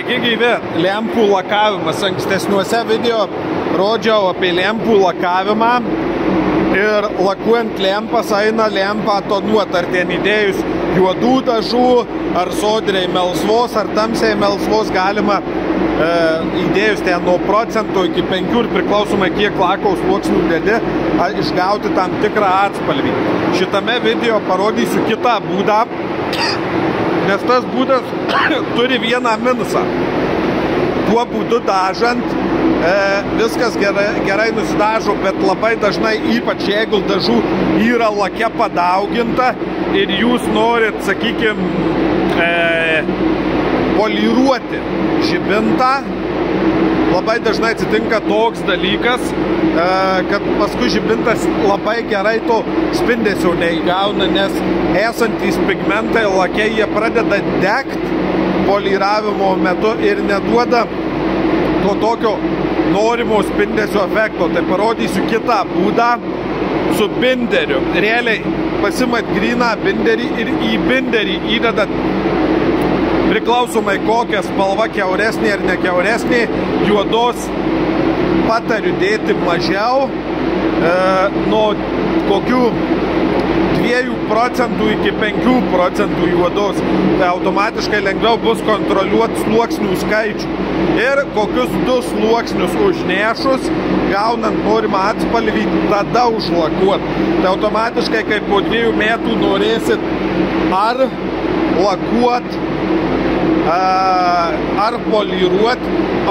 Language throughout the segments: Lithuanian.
Sveiki gyvi, lempų lakavimas. Ankstesniuose video rodžiau apie lempų lakavimą ir lakuojant lempas eina lempą tonuot, ar ten įdėjus juodų dažų, ar sodriai melsvos, ar tamsiai melsvos galima įdėjus ten nuo procentų iki 5 ir priklausomai kiek lakaus sluoksnių dedi, išgauti tam tikrą atspalvį. Šitame video parodysiu kitą būdą, nes tas būdas turi vieną minusą. Tuo būdu dažant viskas gerai nusidažo, bet labai dažnai, ypač jeigu dažų yra lake padauginta ir jūs norit, sakykime, poliruoti žibintą, labai dažnai atsitinka toks dalykas, kad paskui žibintas labai gerai to spindesio neįgauna, nes esantys pigmentai lake jie pradeda degt poliravimo metu ir neduoda to tokio norimo spindesio efekto. Tai parodysiu kitą būdą su binderiu. Realiai pasimat gryną binderį ir į binderį įdedat priklausomai kokia spalva, kiauresnė ar ne kiauresnė, juodos patariu dėti mažiau, nuo kokių 2% iki 5% juodos. Tai automatiškai lengviau bus kontroliuoti sluoksnių skaičių. Ir kokius 2 sluoksnius užnešus, gaunant norimą atspalvį, tada užlakuot. Tai automatiškai, kai po 2 metų norėsit ar lakuot, ar poliruot,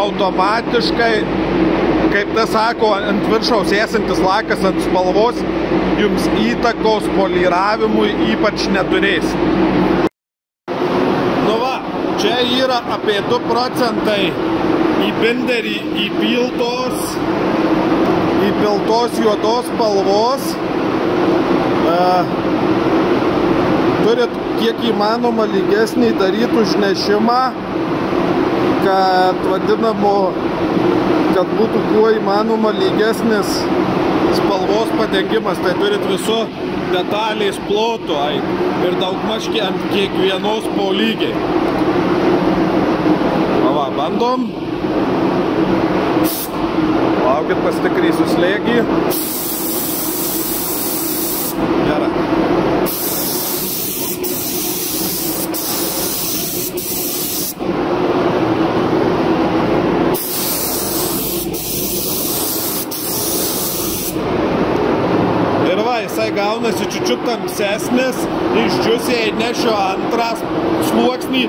automatiškai, kaip tas sako, ant viršaus esantis lakas ant spalvos jums įtakos poliravimui ypač neturės. Nu va, čia yra apie 2% į binderį įpiltos juodos spalvos. Turit kiek įmanoma lygesnį daryti užnešimą, kad būtų kuo įmanoma lygesnis spalvos padengimas. Tai turit visų detalės plotų ir daugmaž ant kiekvienos po lygiai. Va, bandom. Laukit, pasitikrysiu slėgį. Gerai. Ir va, jisai gaunasi čiučiut tamsesnis, išdžius, jei nešiu antrą sluoksnį,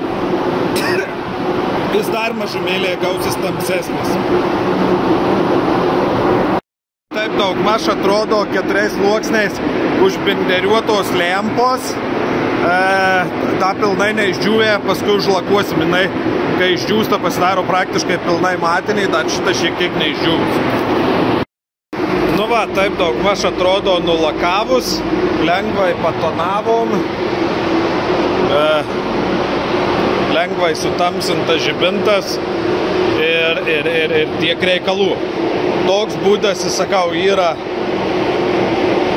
jis dar mažumėlė gausis tamsesnis. Taip daugmaž atrodo 4 sluoksniais užbinderiuotos lempos. Ta pilnai neišdžiūvė, paskui užlakuosim, jinai, kai išdžiūsta, pasidaro praktiškai pilnai matiniai, dar šitą šiek tiek neišdžiūvus. Nu va, taip daugmaž atrodo nulakavus, lengvai patonavom, lengvai sutamsintas žibintas ir tiek reikalų. Toks būdas, sakau, yra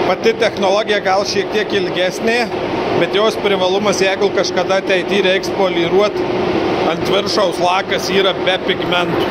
pati technologija gal šiek tiek ilgesnė, bet jos privalumas, jeigu kažkada ateityje reiks poliruoti, ant viršaus lakas yra be pigmentų.